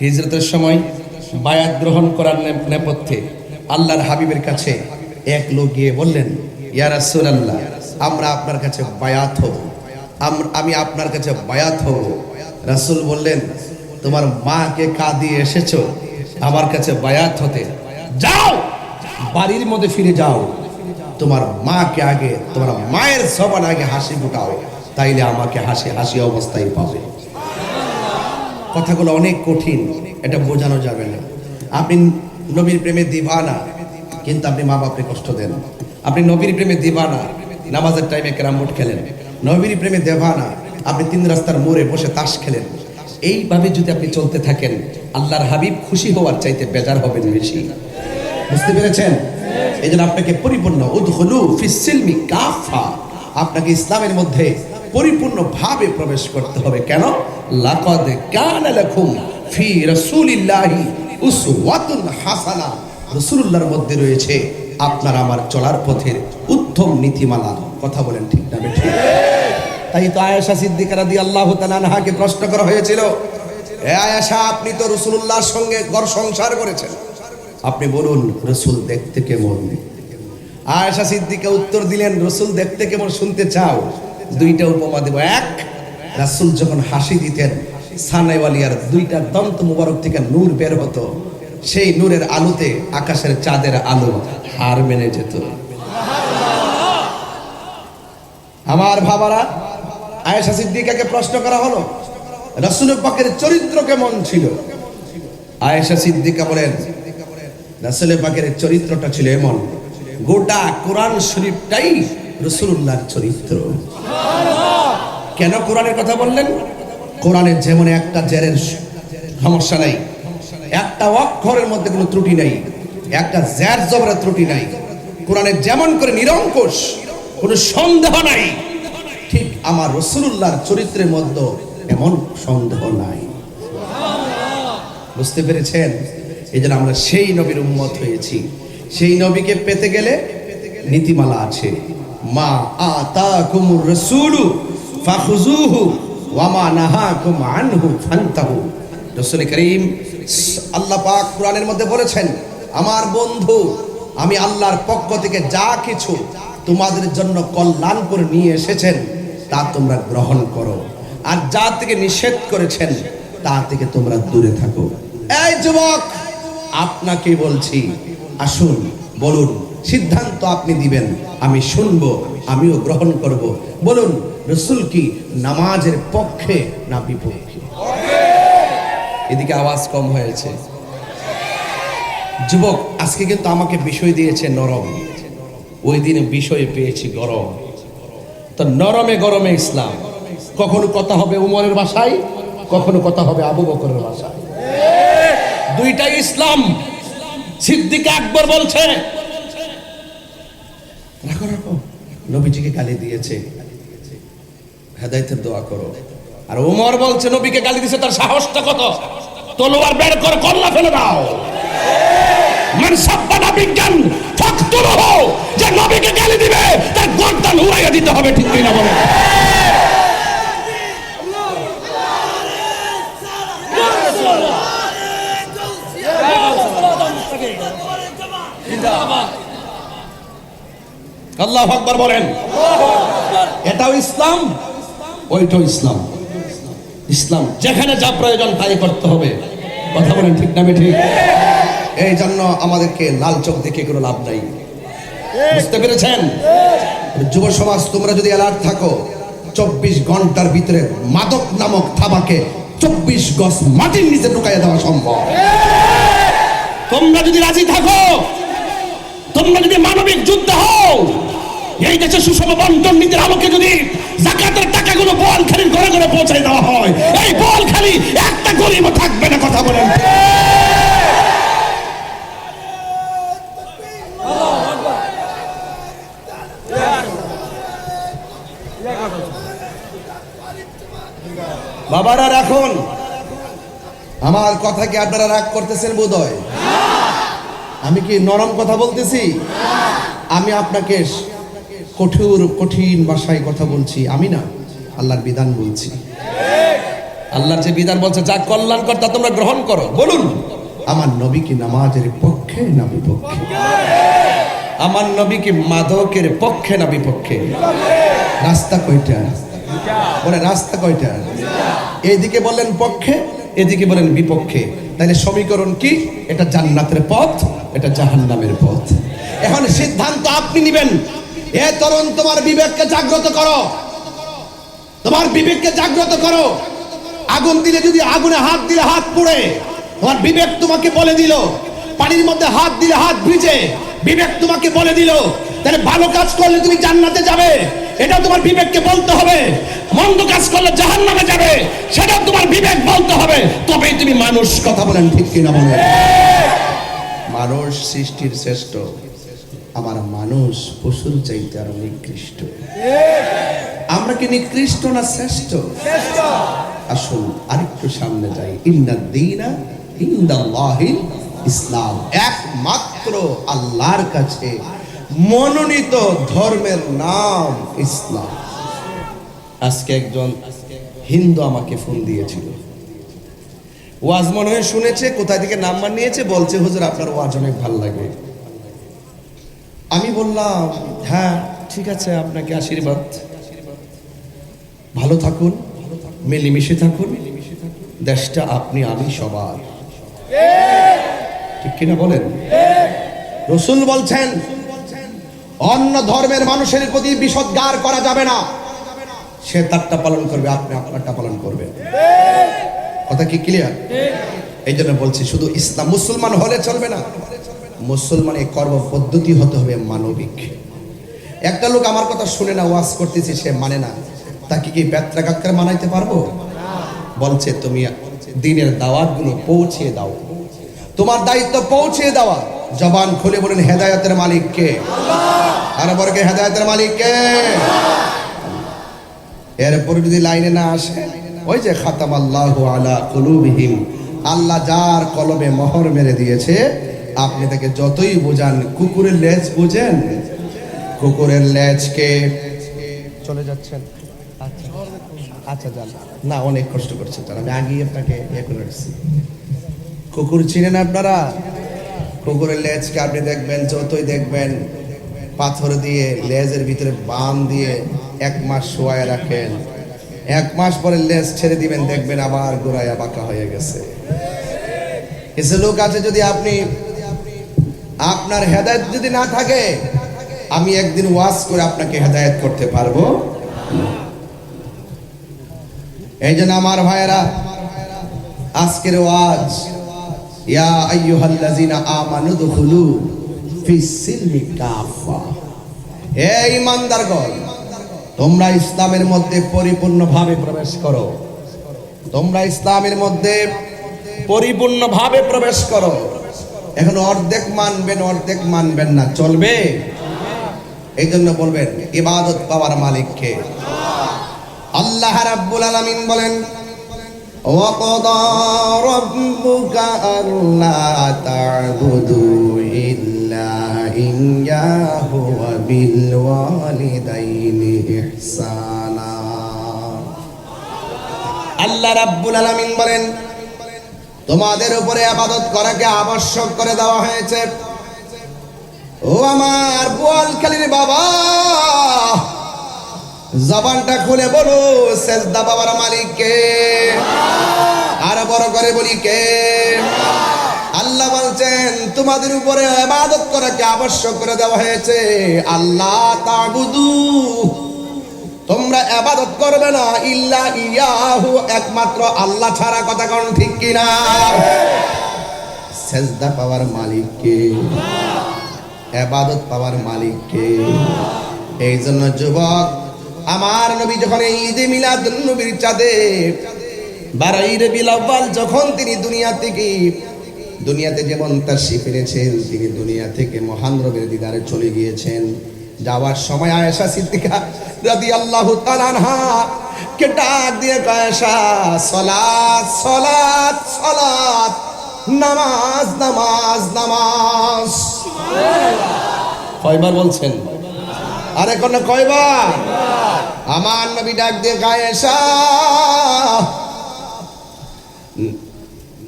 হিজরতের সময় বায়াত গ্রহণ করার নেপথ্যে আল্লাহর হাবিবের কাছে এক লোক গিয়ে বললেন, ইয়া রাসূলুল্লাহ, আমরা আপনার কাছে বায়াত হব, আমি আপনার কাছে বায়াত হব। রাসূল বললেন, তোমার মাকে কাঁদিয়ে এসেছো আমার কাছে বায়াত হতে, যাও বাড়ির মধ্যে ফিরে যাও, তোমার মাকে আগে, তোমার মায়ের জবান আগে হাসি ফুটাও, তাইলে আমাকে হাসি হাসি অবস্থায় পাবে। কথাগুলো অনেক কঠিন, এটা বোঝানো যাবে না। আপনি নবীর প্রেমে দিবানা, কিন্তু আপনি মা বাপকে কষ্ট দেন। আপনি নবীর প্রেমে দিবানা, নামাজের টাইমে ক্যারাম বোর্ড খেলেন। নবীর প্রেমে দেবানা, আপনি তিন রাস্তার মোড়ে বসে তাস খেলেন। এইভাবে যদি আপনি চলতে থাকেন, আল্লাহর হাবিব খুশি হওয়ার চাইতে বেজার হবেন বেশি। বুঝতে পেরেছেন? এই জন্য আপনাকে পরিপূর্ণ উদখুলু ফিস সিলমি কাফা, আপনাকে ইসলামের মধ্যে পরিপূর্ণভাবে প্রবেশ করতে হবে। কেন? লাকাদ কানা লাকুম ফি রাসূলিল্লাহি উসওয়াতুন হাসানা, রাসূলুল্লাহর মধ্যে রয়েছে আপনার আমার চলার পথের উত্তম নীতিমালা। কথা বলেন ঠিক না বেঠিক? তাই তো আয়েশা সিদ্দিকা রাদিয়াল্লাহু তাআলা আনহাকে প্রশ্ন করা হয়েছিল, এ আয়েশা, আপনি তো রাসূলুল্লাহর সঙ্গে ঘর সংসার করেছেন, আপনি বলুন রাসূল দেখতে কেমন? আয়েশা সিদ্দিকা উত্তর দিলেন, রাসূল দেখতে কেমন শুনতে চাও? দুইটা উপমা দেব। এক, রাসূল যখন হাসি দিতেন, সানাইওয়ালিয়ার দুইটা দন্ত মুবারক থেকে নূর বের হতো, সেই নূরের আলোতে আকাশের চাঁদের আলো হার মেনে যেত। আমার ভাবারা, আয়েশা সিদ্দিকাকে প্রশ্ন করা হলো, রাসূল পাকের চরিত্র কেমন ছিল? আয়েশা সিদ্দিকা বলেন, রাসূল পাকের চরিত্রটা ছিল এমন, গোটা কোরআন শরীফটাই রাসূলুল্লাহর চরিত্র। কেন কোরআনের কথা বললেন? কোরআনের যেমন একটা জেরের সমস্যা নাই, একটা অক্ষরের মধ্যে কোনো ত্রুটি নাই, একটা জের জবরের ত্রুটি নাই। কোরআনের যেমন করে নিরঙ্কুশ, কোনো সন্দেহ নাই, ঠিক আমার রাসূলুল্লাহর চরিত্রের মধ্যে এমন সন্দেহ নাই। বুঝতে পেরেছেন? এই জন্য আমরা সেই নবীর উম্মত হয়েছি। সেই নবীকে পেতে গেলে নীতিমালা আছে। মা আতাকুমুর রাসূলু ফাখুযুহু ওয়া মা নাহাকুম আনহু ফান্তাহু। রাসূল করিম আল্লাহ পাক কোরআনের মধ্যে বলেছেন, আমার বন্ধু, আমি আল্লাহর পক্ষ থেকে যা কিছু তোমাদের জন্য কল্যাণ করে নিয়ে এসেছেন তা তোমরা গ্রহণ করো, আর যা থেকে নিষেধ করেছেন তা থেকে তোমরা দূরে থাকো। এই যুবক, আপনাকে বলছি, আসুন বলুন, সিদ্ধান্ত আপনি দিবেন, আমি শুনবো, আমিও গ্রহণ করব। বলুন, রাসূল কি নামাজের পক্ষে না বিপক্ষে? এদিকে আওয়াজ কম হয়েছে। যুবক, আজকে কিন্তু আমাকে বিষয় দিয়েছে নরম, ওই দিনে বিষয়ে পেয়েছি গরম। তো নরমে গরমে ইসলাম। কখনো কথা হবে উমরের ভাষায়, কখনো কথা হবে আবু বকরের ভাষায়। দুইটাই ইসলাম। সিদ্দিক আকবর বলছে, রাখো রাখো, নবীজিকে গালি দিয়েছে, হেদায়েতের দোয়া করো। আর উমর বলছে, নবীকে গালি দিয়েছে, তার সাহসটা কত, তলোয়ার বের করে কল্লা ফেলে দাও। মান সাব্বানা বিজ্ঞান ফাকতুলহু, যে নবীকে গালি দিবে তার গর্দান উড়াইয়া দিতে হবে। ঠিক কি না বলেন? আল্লাহু আকবার বলেন। এটাও ইসলাম, ওইটাও ইসলাম। ইসলাম যেখানে যা প্রয়োজন তাই করতে হবে। কথা বলেন ঠিক না ঠিক? এই জন্য আমাদেরকে লাল চোখ দেখে কোনো লাভ নাই। বুঝতে পেরেছেন? যুব সমাজ, তোমরা যদি অ্যালার্ট থাকো, 24 ঘন্টার ভিতরে মাদক নামক থাবাকে 24 গজ মাটির নিচে ঢুকাইয়া দেওয়া সম্ভব। তোমরা যদি রাজি থাকো, তোমরা যদি মানবিক যুদ্ধ হও, এই দেশে সুষম বন্টন নীতির আলোকে যদি যাকাতের টাকাগুলো বোয়ালখালীর ঘরে ঘরে পৌঁছায় দেওয়া হয়, এই বোয়ালখালী একটা গরিবও থাকবে না। কথা বলেন। বাবারা রাখুন, আমার কথা কি আপনারা রাগ করতেছেন বোধহয়? আমি কি নরম কথা বলতেছি? আমি আপনাকে কঠিন ভাষায় কথা বলছি, আমি না, আল্লাহর বিধান বলছি। আল্লাহর যে বিধান বলছে যা কল্যাণকর তা তোমরা গ্রহণ করো। বলুন, আমার নবী কি নামাজের পক্ষে না বিপক্ষে? আমার নবী কি মাদকের পক্ষে না বিপক্ষে? রাস্তা কয়টা? বলে রাস্তা কয়টা? এইদিকে বলেন পক্ষে, এদিকে বলেন বিপক্ষে। তাহলে সমীকরণ কি? এটা জান্নাতের পথ, এটা জাহান্নামের পথ। এখন সিদ্ধান্ত আপনি নেবেন। এ তরুণ, তোমার বিবেককে জাগ্রত করো, তোমার বিবেককে জাগ্রত করো। আগুন দিলে যদি আগুনে হাত দিলে হাত পুড়ে, তোমার বিবেক তোমাকে বলে দিল। পানির মধ্যে হাত দিলে হাত ভিজে, বিবেক তোমাকে বলে দিল। তাহলে ভালো কাজ করলে তুমি জান্নাতে যাবে, এটা তোমার বিবেককে বলতে হবে। মন্দ কাজ করলে জাহান্নামে যাবে, সেটা তোমার বিবেক বলতে হবে। তবেই তুমি মানুষ। কথা বলেন ঠিক কিনা বলেন? মানুষ সৃষ্টির শ্রেষ্ঠ, আমার মানুষ পশুর চাইতে আরো নিকৃষ্ট। আমরা কি নিকৃষ্ট না শ্রেষ্ঠ? আসুন আরেকটু সামনে যাই। ইন্নাদ-দীনা ইনদাল্লাহিল ইসলাম, একমাত্র আল্লাহর কাছে মনোনীত ধর্মের নাম ইসলাম। আজকে একজন হিন্দু আমাকে ফোন দিয়েছিল, ওয়াজ মনে হয় শুনেছে, কোথায় থেকে নাম্বার নিয়েছে, বলছে হুজুর আপনার ওয়াজ অনেক ভালো লাগে। আমি বললাম হ্যাঁ ঠিক আছে, আপনাকে আশীর্বাদ, ভালো থাকুন, মিলেমিশে থাকুন, দেশটা আপনি আমি সবার। ঠিক কিনা বলেন? রাসূল বলছেন অন্য ধর্মের মানুষের প্রতি বিষোদ্গার করা যাবে না। সে তারটা পালন করবে, আপনি আপনারটা পালন করবেন। কথা কি ক্লিয়ার? এই জন্য বলছি শুধু ইসলাম মুসলমান হলে চলবে না, মুসলমানের কর্ম পদ্ধতি হতে হবে মানবিক। একটা লোক আমার কথা শুনে না, ওয়াজ করতেছি, সে মানে না, তাকে কি ব্যত্রা কাক্কার মানাইতে পারবো? বলছে তুমি দিনের দাওয়াতগুলো পৌঁছে দাও, তোমার দায়িত্ব পৌঁছে দেওয়া। জবান খুলে বলেন হেদায়েতের মালিক কে? আল্লাহ। আর বর্গে হেদায়েতের মালিক কে? এরপর যদি লাইনে না আসে, ওই যে খাতামাল্লাহু আলা কুলুবিহিম, আল্লাহ যার কলবে মোহর মেরে দিয়েছে, আপনি তাকে যতই বোঝান, কুকুরের লেজ বুঝেন? কুকুরের লেজকে চলে যাচ্ছেন, আচ্ছা আচ্ছা যান না, অনেক কষ্ট করছে, আমি আগেই আপনাকে ইয়ে করে রাখছি। কুকুর চিনেন আপনারা? কুকুরের লেজকে আপনি দেখবেন, যতই দেখবেন পাথর দিয়ে লেজের ভিতরে বান দিয়ে 1 মাস শোয়ায় রাখেন, 1 মাস পরে লেজ ছেড়ে দিবেন, দেখবেন আবার গোড়ায়া বাঁকা হয়ে গেছে। কিছু লোক আছে, যদি আপনি আপনার হেদায়েত যদি না থাকে, আমি একদিন ওয়াজ করে আপনাকে হেদায়েত করতে পারবো। এই জন্য আমার ভাইয়েরা, আজকের ওয়াজ ইয়া আইয়ুহাল্লাযিনা আমানু দুখুলু ফিস সিলমি কাফা, হে ঈমানদারগণ, তোমরা ইসলামের মধ্যে পরিপূর্ণভাবে প্রবেশ করো। তোমরা ইসলামের মধ্যে পরিপূর্ণভাবে প্রবেশ করো। এখন অর্ধেক মানবেন, অর্ধেক মানবেন না, চলবে? এই জন্য বলবেন ইবাদত পাওয়ার মালিক কে? আল্লাহ রাব্বুল আলামিন বলেন ওয়াকাদা রাব্বুকা আল্লা তা'বুদু ইল্লা ইয়্যাহু ওয়া বিল ওয়ালিদাইনি ইহসানা। আল্লাহ রাব্বুল আলামিন বলেন তোমাদের উপরে ইবাদত করাকে আবশ্যক করে দেওয়া হয়েছে। ও আমার বোয়ালখালীর বাবা, জবানটা খুলে বলো সেজদা বাবার মালিক কে? আর বড় করে বলি কে? আল্লাহ বলছেন তোমাদের উপরে ইবাদত করাকে আবশ্যক করে দেওয়া হয়েছে। আল্লাহ তা'বুদু, তোমরা ইবাদত করবে না, ইল্লা ইয়াহু, একমাত্র আল্লাহ ছাড়া। কথা কোন ঠিক কিনা? সেজদা পাওয়ার মালিক কে? ইবাদত পাওয়ার মালিক কে? এই জন্য যুবক, আমার নবী যখন ঈদে মিলাদুন নবীর চাঁদে 12 রবিউল আউয়াল যখন তিনি দুনিয়াতে যেমন তাশরীফ এনেছেন, তিনি দুনিয়া থেকে মহান রবের দিদারে চলে গিয়েছেন। যাওয়ার সময় আয়েশা সিদ্দিকা রাদিয়াল্লাহু তাআলা আনহা কে ডাক দিয়ে আয়েশা, সালাত সালাত সালাত, নামাজ নামাজ নামাজ। কয়বার বলছেন? আরে কোন কয়বার? আমার নবী ডাক দিয়ে আয়েশা,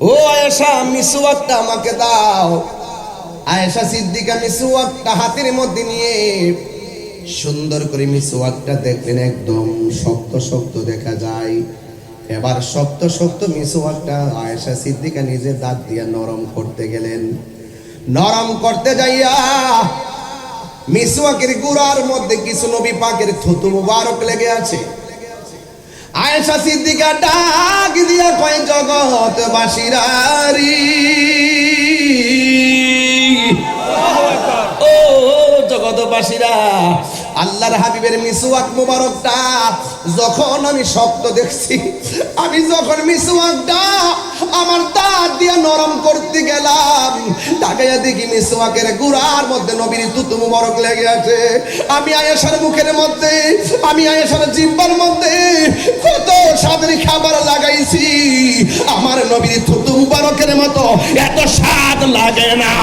ও আয়েশা, মিসওয়াকটা আমাকে দাও। আয়েশা সিদ্দিকা মিসওয়াকটা হাতের মধ্যে নিয়ে সুন্দর করে মিসওয়াকটা দেখলেন, একদম শক্ত শক্ত দেখা যায়। এবার শক্ত শক্ত মিসওয়াকটা আয়েশা সিদ্দিকা নিজে দাঁত দিয়ে নরম করতে গেলেন। নরম করতে যাইয়া মিসওয়াকের গুড়ার মধ্যে কিছু নবী পাকের থুতু মুবারক লেগে আছে। আয়েশা সিদ্দিকা ডাক দিয়া কয়, জগৎবাসীরারি, ও জগৎবাসীরা, আল্লাহর হাবিবের মিসওয়াক মুবারকটা যখন আমি শক্ত দেখছি, আমি যখন মিসওয়াকটা আমার দাঁত দিয়ে নরম করতে গেলাম, তাকাইয়া দেখি মিসওয়াকের গুড়ার মধ্যে নবীর থুতু মুবারক লেগে আছে। আমি আয়েশার মুখের মধ্যে, আমি আয়েশার জিহ্বার মধ্যে কত স্বাদের খাবার লাগাইছি, আমার নবীর থুতু মুবারকের মতো এত স্বাদ লাগে না।